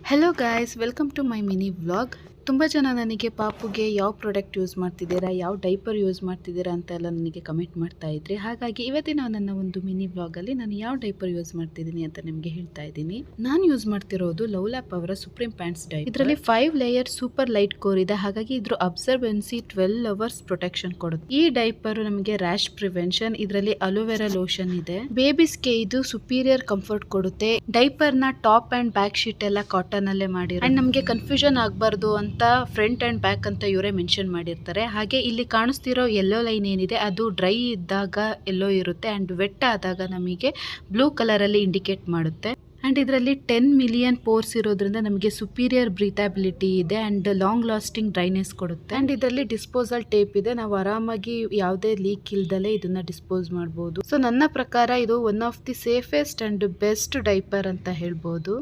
Hello guys, welcome to my mini vlog. ತುಂಬ ಜನ ನನಗೆ ಪಾಪುಗೆ ಯಾವ ಪ್ರಾಡಕ್ಟ್ ಯೂಸ್ ಮಾಡ್ತಿದ್ದೀರಾ, ಯಾವ ಡೈಪರ್ ಯೂಸ್ ಮಾಡ್ತಿದ್ದೀರಾ ಅಂತ ಎಲ್ಲ ನನಗೆ ಕಮೆಂಟ್ ಮಾಡ್ತಾ ಇದ್ರಿ. ಹಾಗಾಗಿ ಇವತ್ತಿನ ನನ್ನ ಒಂದು ಮಿನಿ ವ್ಲಾಗಲ್ಲಿ ನಾನು ಯಾವ ಡೈಪರ್ ಯೂಸ್ ಮಾಡ್ತಿದ್ದೀನಿ ಅಂತ ನಿಮಗೆ ಹೇಳ್ತಾ ಇದ್ದೀನಿ. ನಾನು ಯೂಸ್ ಮಾಡ್ತಿರೋದು ಲವ್ಲ್ಯಾಪ್ ಅವರ ಸುಪ್ರೀಂ ಪ್ಯಾಂಟ್ಸ್ ಡೈಪರ್. ಇದರಲ್ಲಿ 5 ಲೇಯರ್ ಸೂಪರ್ ಲೈಟ್ ಕೋರ್ ಇದೆ. ಹಾಗಾಗಿ ಇದ್ರ ಅಬ್ಸರ್ವೆನ್ಸಿ 12 ಅವರ್ಸ್ ಪ್ರೊಟೆಕ್ಷನ್ ಕೊಡುತ್ತೆ. ಈ ಡೈಪರ್ ನಮಗೆ ರ್ಯಾಶ್ ಪ್ರಿವೆನ್ಷನ್, ಇದರಲ್ಲಿ ಅಲೋವೆರಾ ಲೋಷನ್ ಇದೆ. ಬೇಬೀಸ್ಗೆ ಇದು ಸುಪೀರಿಯರ್ ಕಂಫರ್ಟ್ ಕೊಡುತ್ತೆ. ಡೈಪರ್ ನ ಟಾಪ್ ಅಂಡ್ ಬ್ಯಾಕ್ ಶೀಟ್ ಎಲ್ಲ ಕಾಟನ್ ಅಲ್ಲೇ ಮಾಡಿರೋ. ಅಂಡ್ ನಮಗೆ ಕನ್ಫ್ಯೂಷನ್ ಆಗಬಾರ್ದು ಅಂತ ಫ್ರಂಟ್ ಅಂಡ್ ಬ್ಯಾಕ್ ಅಂತ ಇವರೇ ಮೆನ್ಷನ್ ಮಾಡಿರ್ತಾರೆ. ಹಾಗೆ ಇಲ್ಲಿ ಕಾಣಿಸ್ತಿರೋ ಯೆಲ್ಲೋ ಲೈನ್ ಏನಿದೆ ಅದು ಡ್ರೈ ಇದ್ದಾಗ ಯೆಲ್ಲೋ ಇರುತ್ತೆ ಅಂಡ್ ವೆಟ್ ಆದಾಗ ನಮಗೆ ಬ್ಲೂ ಕಲರ್ ಅಲ್ಲಿ ಇಂಡಿಕೇಟ್ ಮಾಡುತ್ತೆ. ಅಂಡ್ ಇದರಲ್ಲಿ 10 ಮಿಲಿಯನ್ ಪೋರ್ಸ್ ಇರೋದ್ರಿಂದ ನಮಗೆ ಸುಪೀರಿಯರ್ ಬ್ರೀಥಬಿಲಿಟಿ ಇದೆ ಅಂಡ್ ಲಾಂಗ್ ಲಾಸ್ಟಿಂಗ್ ಡ್ರೈನೆಸ್ ಕೊಡುತ್ತೆ. ಅಂಡ್ ಇದರಲ್ಲಿ ಡಿಸ್ಪೋಸಲ್ ಟೇಪ್ ಇದೆ. ನಾವು ಆರಾಮಾಗಿ ಯಾವುದೇ ಲೀಕ್ ಇಲ್ದಲೆ ಇದನ್ನ ಡಿಸ್ಪೋಸ್ ಮಾಡಬಹುದು. ಸೊ ನನ್ನ ಪ್ರಕಾರ ಇದು one of the safest and best diaper ಅಂತ ಹೇಳ್ಬೋದು.